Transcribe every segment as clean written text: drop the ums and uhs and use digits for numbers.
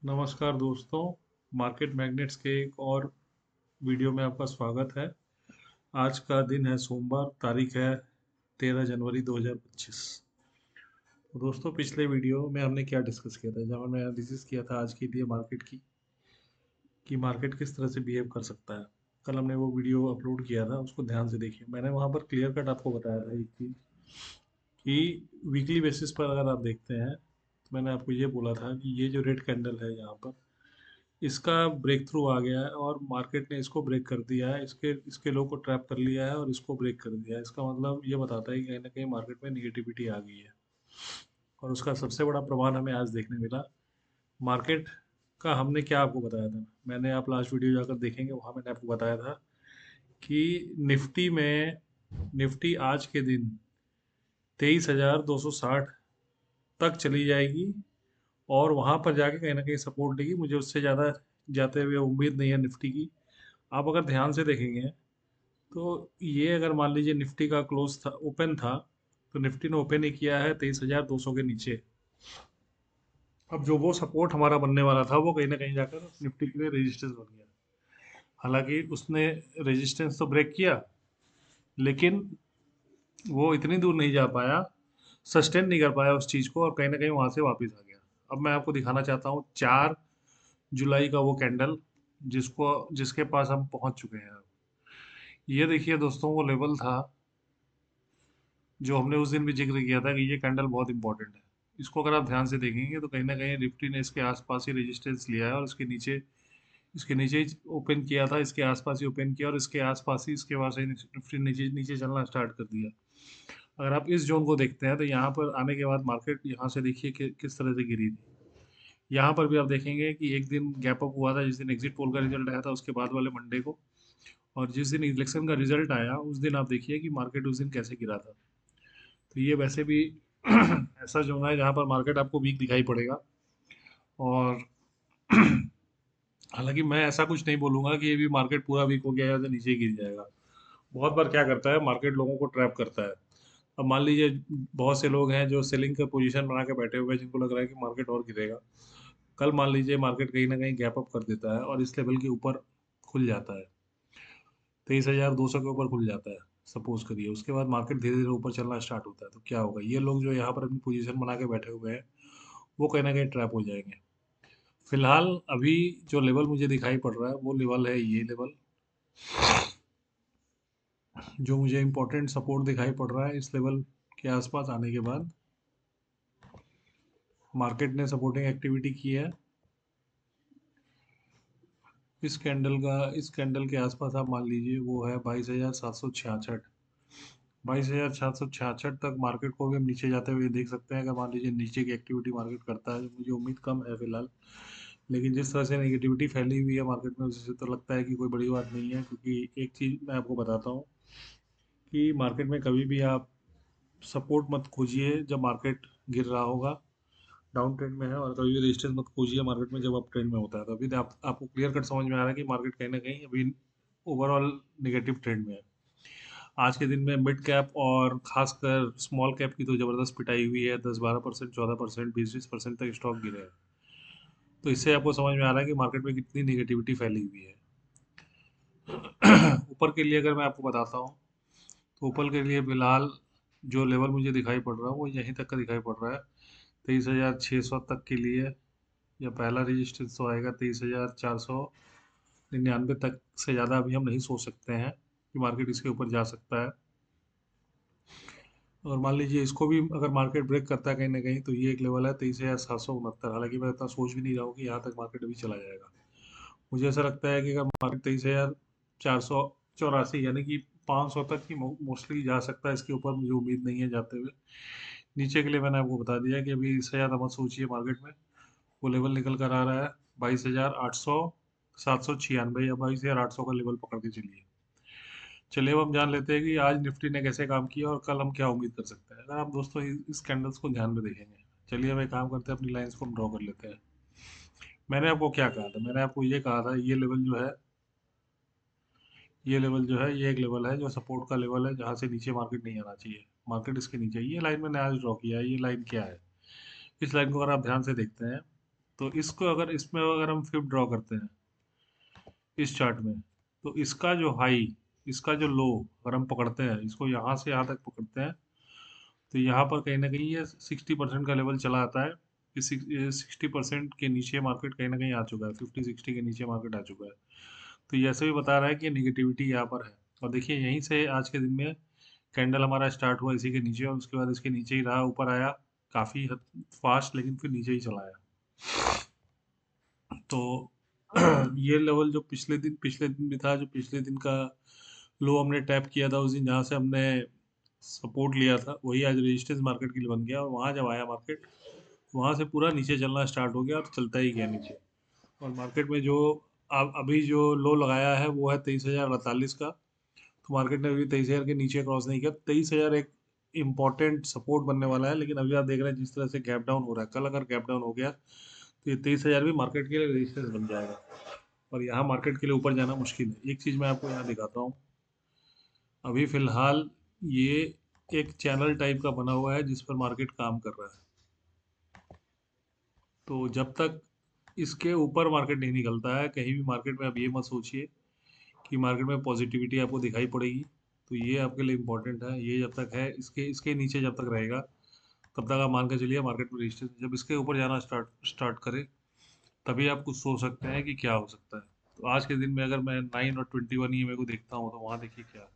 नमस्कार दोस्तों। Market magnets के एक और वीडियो में आपका स्वागत है। आज का दिन है सोमवार, तारीख है 13 जनवरी 2025। तो दोस्तों, पिछले वीडियो में हमने क्या डिस्कस किया था, जहाँ मैं एनालिसिस किया था आज के लिए मार्केट की कि मार्केट किस तरह से बिहेव कर सकता है। कल हमने वो वीडियो अपलोड किया था, उसको ध्यान से देखिए। मैंने वहाँ पर क्लियर कट आपको बताया था एक चीज़ कि वीकली बेसिस पर अगर आप देखते हैं तो मैंने आपको ये बोला था कि ये जो रेड कैंडल है यहाँ पर, इसका ब्रेक थ्रू आ गया है और मार्केट ने इसको ब्रेक कर दिया है। इसके इसके लो को ट्रैप कर लिया है और इसको ब्रेक कर दिया है। इसका मतलब ये बताता है कि कहीं ना कहीं मार्केट में निगेटिविटी आ गई है और उसका सबसे बड़ा प्रमाण हमें आज देखने मिला। मार्केट का हमने क्या आपको बताया था, मैंने, आप लास्ट वीडियो जाकर देखेंगे, वहाँ मैंने आपको बताया था कि निफ्टी आज के दिन 23,260 तक चली जाएगी और वहाँ पर जाके कहीं ना कहीं सपोर्ट लेगी। मुझे उससे ज़्यादा जाते हुए उम्मीद नहीं है निफ्टी की। आप अगर ध्यान से देखेंगे तो ये, अगर मान लीजिए निफ्टी का क्लोज था, ओपन था, तो निफ्टी ने ओपन ही किया है 23,200 के नीचे। अब जो वो सपोर्ट हमारा बनने वाला था, वो कहीं ना कहीं जाकर निफ्टी के लिए रेजिस्टेंस बन गया। हालांकि उसने रेजिस्टेंस तो ब्रेक किया, लेकिन वो इतनी दूर नहीं जा पाया, सस्टेन नहीं कर पाया उस चीज़ को, और कहीं ना कहीं वहां से वापस आ गया। अब मैं आपको दिखाना चाहता हूँ 4 जुलाई का वो कैंडल, जिसको जिसके पास हम पहुंच चुके हैं। ये देखिए दोस्तों, वो लेवल था जो हमने उस दिन भी जिक्र किया था कि ये कैंडल बहुत इंपॉर्टेंट है। इसको अगर आप ध्यान से देखेंगे तो कहीं ना कहीं निफ्टी ने इसके आसपास ही रेजिस्टेंस लिया है और इसके नीचे ही ओपन किया था, इसके आसपास ही ओपन किया और इसके आसपास ही इसके बाद से निफ्टी नीचे नीचे चलना स्टार्ट कर दिया। अगर आप इस जोन को देखते हैं तो यहाँ पर आने के बाद मार्केट यहाँ से देखिए कि किस तरह से गिरी थी। यहाँ पर भी आप देखेंगे कि एक दिन गैप अप हुआ था, जिस दिन एग्जिट पोल का रिजल्ट आया था उसके बाद वाले मंडे को, और जिस दिन इलेक्शन का रिजल्ट आया उस दिन आप देखिए कि मार्केट उस दिन कैसे गिरा था। तो ये वैसे भी ऐसा जोन है जहाँ पर मार्केट आपको वीक दिखाई पड़ेगा। और हालांकि मैं ऐसा कुछ नहीं बोलूंगा कि ये भी मार्केट पूरा वीक हो गया है तो नीचे ही गिर जाएगा। बहुत बार क्या करता है मार्केट, लोगों को ट्रैप करता है। अब मान लीजिए बहुत से लोग हैं जो सेलिंग का पोजीशन बना के बैठे हुए हैं, जिनको लग रहा है कि मार्केट और गिरेगा। कल मान लीजिए मार्केट कहीं ना कहीं गैप अप कर देता है और इस लेवल के ऊपर खुल जाता है, 23,200 के ऊपर खुल जाता है सपोज करिए। उसके बाद मार्केट धीरे धीरे ऊपर चलना स्टार्ट होता है, तो क्या होगा, ये लोग जो यहाँ पर अपनी पोजीशन बना के बैठे हुए हैं वो कहीं ना कहीं ट्रैप हो जाएंगे। फिलहाल अभी जो लेवल मुझे दिखाई पड़ रहा है वो लेवल है, ये लेवल जो मुझे इंपॉर्टेंट सपोर्ट दिखाई पड़ रहा है। इस लेवल के आसपास आने के बाद मार्केट ने सपोर्टिंग एक्टिविटी की है। इस कैंडल के आसपास आप मान लीजिए वो है 22,766। 22,766 तक मार्केट को भी हम नीचे जाते हुए देख सकते हैं, अगर मान लीजिए नीचे की एक्टिविटी मार्केट करता है, जो मुझे उम्मीद कम है फिलहाल। लेकिन जिस तरह से नेगेटिविटी फैली हुई है मार्केट में, उससे तो लगता है कि कोई बड़ी बात नहीं है। क्योंकि एक चीज़ मैं आपको बताता हूँ कि मार्केट में कभी भी आप सपोर्ट मत खोजिए जब मार्केट गिर रहा होगा, डाउन ट्रेंड में है, और कभी भी रेजिस्टेंस मत खोजिए मार्केट में जब अप ट्रेंड में होता है। तो अभी आपको क्लियर कट समझ में आ रहा है कि मार्केट कहीं ना कहीं अभी ओवरऑल निगेटिव ट्रेंड में है। आज के दिन में मिड कैप और खासकर स्मॉल कैप की तो ज़बरदस्त पिटाई हुई है, 10-12%, 14%, 20-20% तक स्टॉक गिरे हैं। तो इससे आपको समझ में आ रहा है कि मार्केट में कितनी निगेटिविटी फैली हुई है। ऊपर के लिए अगर मैं आपको बताता हूँ तो ऊपर के लिए फिलहाल जो लेवल मुझे दिखाई पड़ रहा है वो यहीं तक का दिखाई पड़ रहा है, 23,600 तक के लिए। या पहला रजिस्टेंस तो आएगा 23,499 तक। से ज़्यादा अभी हम नहीं सोच सकते हैं कि मार्केट इसके ऊपर जा सकता है। और मान लीजिए इसको भी अगर मार्केट ब्रेक करता है कहीं ना कहीं, तो ये एक लेवल है 23,769। हालांकि मैं इतना सोच भी नहीं रहा हूँ कि यहाँ तक मार्केट अभी चला जाएगा। मुझे ऐसा लगता है कि अगर मार्केट 23,484 यानी कि 500 तक ही मोस्टली जा सकता है, इसके ऊपर मुझे उम्मीद नहीं है जाते हुए। नीचे के लिए मैंने आपको बता दिया कि अभी इससे ज़्यादा मत सोचिए मार्केट में। वो लेवल निकल कर आ रहा है 22,800 796 या 22,800 का लेवल पकड़ के चलिए। चलिए अब हम जान लेते हैं कि आज निफ्टी ने कैसे काम किया और कल हम क्या उम्मीद कर सकते हैं, अगर आप दोस्तों इस कैंडल्स को ध्यान में देखेंगे। चलिए हम एक काम करते हैं, अपनी लाइंस को हम ड्रॉ कर लेते हैं। मैंने आपको क्या कहा था, मैंने आपको ये कहा था ये लेवल जो है, ये एक लेवल है जो सपोर्ट का लेवल है, जहाँ से नीचे मार्केट नहीं आना चाहिए। मार्केट इसके नीचे, ये लाइन मैंने आज ड्रॉ किया है। ये लाइन क्या है, इस लाइन को अगर आप ध्यान से देखते हैं तो इसको अगर इसमें अगर हम फिब ड्रॉ करते हैं इस चार्ट में, तो इसका जो हाई, इसका जो लो अगर हम पकड़ते हैं, इसको यहाँ से यहाँ तक पकड़ते हैं, तो यहाँ पर कहीं ना कहीं ये 60% का लेवल चला आता है। इस 60% के नीचे मार्केट कहीं ना कहीं आ चुका है, 50-60 के नीचे मार्केट आ चुका है। तो ये ऐसे भी बता रहा है कि निगेटिविटी यहाँ पर है। और देखिए यहीं से आज के दिन में कैंडल हमारा स्टार्ट हुआ इसी के नीचे, और उसके बाद इसके नीचे ही रहा, ऊपर आया काफ़ी फास्ट, लेकिन फिर नीचे ही चला आया। तो ये लेवल जो पिछले दिन भी था, जो पिछले दिन का लो हमने टैप किया था उस दिन, जहाँ से हमने सपोर्ट लिया था, वही आज रेजिस्टेंस मार्केट के लिए बन गया। और वहाँ जब आया मार्केट, वहाँ से पूरा नीचे चलना स्टार्ट हो गया और चलता ही गया नीचे। और मार्केट में जो अभी जो लो लगाया है वो है 23,048 का। तो मार्केट ने अभी 23,000 के नीचे क्रॉस नहीं किया। 23,000 एक इम्पॉर्टेंट सपोर्ट बनने वाला है, लेकिन अभी आप देख रहे हैं जिस तरह से गैप डाउन हो रहा है, कल अगर गैप डाउन हो गया तो ये 23,000 भी मार्केट के लिए रेजिस्टेंस बन जाएगा। और यहाँ मार्केट के लिए ऊपर जाना मुश्किल है। एक चीज़ मैं आपको यहाँ दिखाता हूँ, अभी फ़िलहाल ये एक चैनल टाइप का बना हुआ है जिस पर मार्केट काम कर रहा है। तो जब तक इसके ऊपर मार्केट नहीं निकलता है कहीं भी मार्केट में, आप ये मत सोचिए कि मार्केट में पॉजिटिविटी आपको दिखाई पड़ेगी। तो ये आपके लिए इम्पोर्टेंट है। ये जब तक है, इसके इसके नीचे जब तक रहेगा, तब तक आप मान के चलिए मार्केट में रजिस्टेंस। जब इसके ऊपर जाना स्टार्ट स्टार्ट करे, तभी आप कुछ सोच सकते हैं कि क्या हो सकता है। तो आज के दिन में अगर मैं 9 और 21 ई को देखता हूँ, तो वहाँ देखिए क्या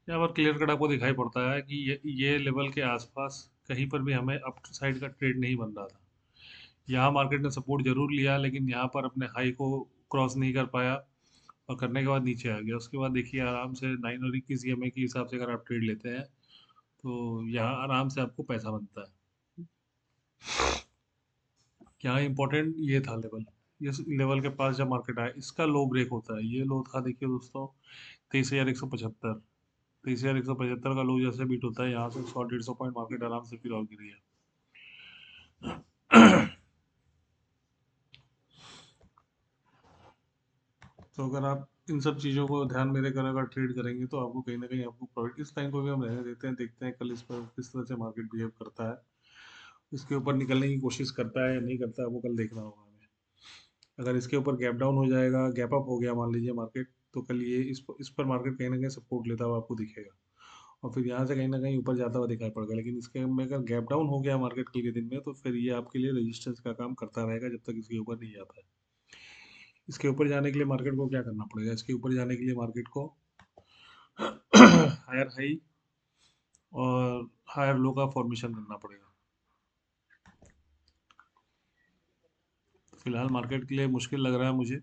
यहाँ पर क्लियर कट आपको दिखाई पड़ता है कि ये लेवल के आसपास कहीं पर भी हमें अप साइड का ट्रेड नहीं बन रहा था। यहाँ मार्केट ने सपोर्ट जरूर लिया, लेकिन यहाँ पर अपने हाई को क्रॉस नहीं कर पाया, और करने के बाद नीचे आ गया। उसके बाद देखिए आराम से 9 और 21 ईएमए के हिसाब से अगर आप ट्रेड लेते हैं, तो यहाँ आराम से आपको पैसा बनता है। यहाँ इंपॉर्टेंट ये था लेवल, इस लेवल के पास जब मार्केट आया, इसका लो ब्रेक होता है। ये लो था देखिए दोस्तों 23,175। 23,175 का लो जैसे बीट होता है, यहाँ से 100-150 पॉइंट मार्केट आराम से फिर और गिरी है। तो अगर आप इन सब चीज़ों को ध्यान में रखकर अगर ट्रेड करेंगे, तो आपको कहीं ना कहीं आपको प्रॉफिट। इस टाइम को भी हम रहने देते हैं, देखते हैं कल इस पर किस तरह से मार्केट बिहेव करता है, इसके ऊपर निकलने की कोशिश करता है या नहीं करता है, वो कल देखना होगा हमें। अगर इसके ऊपर गैप डाउन हो जाएगा, गैप अप हो गया मान लीजिए मार्केट, तो कल ये इस पर मार्केट कहीं ना कहीं सपोर्ट लेता हुआ आपको दिखेगा, और फिर यहाँ से कहीं ना कहीं ऊपर जाता हुआ दिखाई पड़ेगा। लेकिन इसके में अगर गैप डाउन हो गया मार्केट कल के दिन में, तो फिर ये आपके लिए रेजिस्टेंस का काम करता रहेगा जब तक इसके ऊपर नहीं जाता है। इसके ऊपर जाने के लिए मार्केट को क्या करना पड़ेगा? इसके ऊपर जाने के लिए मार्केट को हायर हाई और हायर लो का फॉर्मेशन करना पड़ेगा। तो फिलहाल मार्केट के लिए मुश्किल लग रहा है मुझे,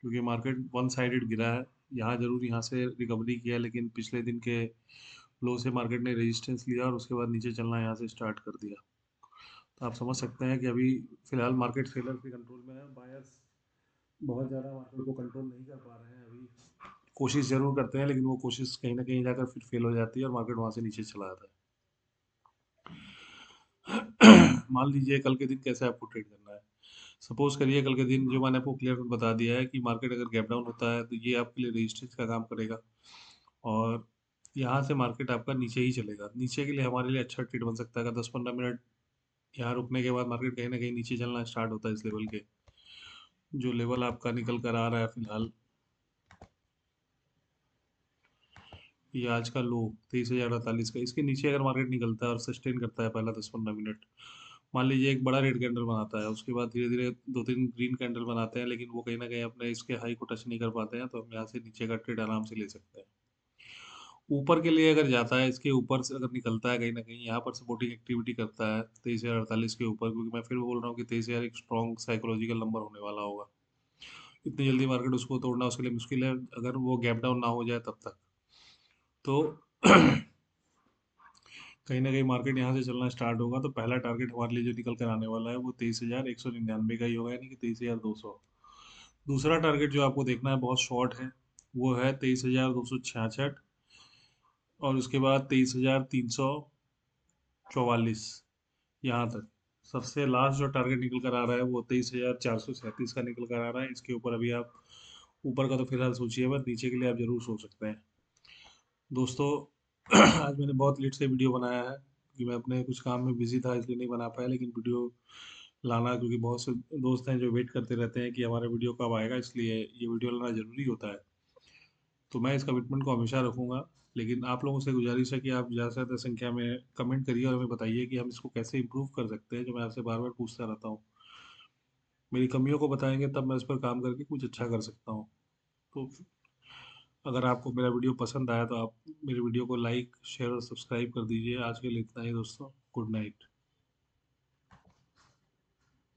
क्योंकि मार्केट वन साइडेड गिरा है। यहाँ जरूर यहाँ से रिकवरी किया, लेकिन पिछले दिन के लो से मार्केट ने रेजिस्टेंस लिया और उसके बाद नीचे चलना यहाँ से स्टार्ट कर दिया। तो आप समझ सकते हैं कि अभी फिलहाल मार्केट सेलर के कंट्रोल में है। बायर्स बहुत ज़्यादा मार्केट को कंट्रोल नहीं कर पा रहे हैं अभी। कोशिश ज़रूर करते हैं, लेकिन वो कोशिश कहीं ना कहीं जाकर फिर फेल हो जाती है और मार्केट वहाँ से नीचे चला जाता है। मान लीजिए कल के दिन कैसे आपको ट्रेड करना है। सपोज करिए कल के दिन जो मैंने आपको क्लियर कट बता दिया है कि मार्केट अगर गैप डाउन होता है, तो ये आपके लिए रेजिस्टेंस का काम करेगा, और यहाँ से मार्केट आपका नीचे ही चलेगा। नीचे के लिए हमारे लिए अच्छा ट्रेड बन सकता है अगर 10-15 मिनट यहाँ रुकने के बाद मार्केट कहीं ना कहीं नीचे चलना स्टार्ट होता है। इस लेवल के जो लेवल आपका निकल कर आ रहा है फिलहाल, ये आज का लो 23,048 का, इसके नीचे अगर मार्केट निकलता है और सस्टेन करता है पहला 10-15 मिनट, मान लीजिए एक बड़ा रेड कैंडल बनाता है, उसके बाद धीरे धीरे 2-3 ग्रीन कैंडल बनाते हैं, लेकिन वो कहीं ना कहीं अपने इसके हाई को टच नहीं कर पाते हैं, तो हम यहाँ से नीचे का ट्रेड आराम से ले सकते हैं। ऊपर के लिए अगर जाता है, इसके ऊपर से अगर निकलता है कहीं ना कहीं, यहाँ पर सपोर्टिंग एक्टिविटी करता है 23,048 के ऊपर, क्योंकि मैं फिर बोल रहा हूँ कि 23,000 एक स्ट्रॉन्ग साइकोलॉजिकल नंबर होने वाला होगा। इतनी जल्दी मार्केट उसको तोड़ना उसके लिए मुश्किल है, अगर वो गैप डाउन ना हो जाए तब तक। तो कहीं ना कहीं मार्केट यहाँ से चलना स्टार्ट होगा, तो पहला टारगेट हमारे लिए जो निकल कर आने वाला है वो 23,199 का ही होगा, यानी कि 23,200। दूसरा टारगेट जो आपको देखना है बहुत शॉर्ट है, वो है 23,266, और उसके बाद 23,344, यहाँ तक। सबसे लास्ट जो टारगेट निकल कर आ रहा है वो 23,437 का निकल कर आ रहा है। इसके ऊपर अभी आप, ऊपर का तो फिलहाल सोचिए मत, नीचे के लिए आप जरूर सोच सकते हैं। दोस्तों आज मैंने बहुत लेट से वीडियो बनाया है, क्योंकि मैं अपने कुछ काम में बिजी था, इसलिए नहीं बना पाया, लेकिन वीडियो लाना, क्योंकि बहुत से दोस्त हैं जो वेट करते रहते हैं कि हमारा वीडियो कब आएगा, इसलिए ये वीडियो लाना ज़रूरी होता है। तो मैं इस कमिटमेंट को हमेशा रखूँगा। लेकिन आप लोगों से गुजारिश है कि आप ज़्यादा से ज़्यादा संख्या में कमेंट करिए और हमें बताइए कि हम इसको कैसे इम्प्रूव कर सकते हैं, जो मैं आपसे बार बार पूछता रहता हूँ। मेरी कमियों को बताएंगे तब मैं उस पर काम करके कुछ अच्छा कर सकता हूँ। तो अगर आपको मेरा वीडियो पसंद आया तो आप मेरे वीडियो को लाइक शेयर और सब्सक्राइब कर दीजिए। आज के लिए इतना ही दोस्तों, गुड नाइट।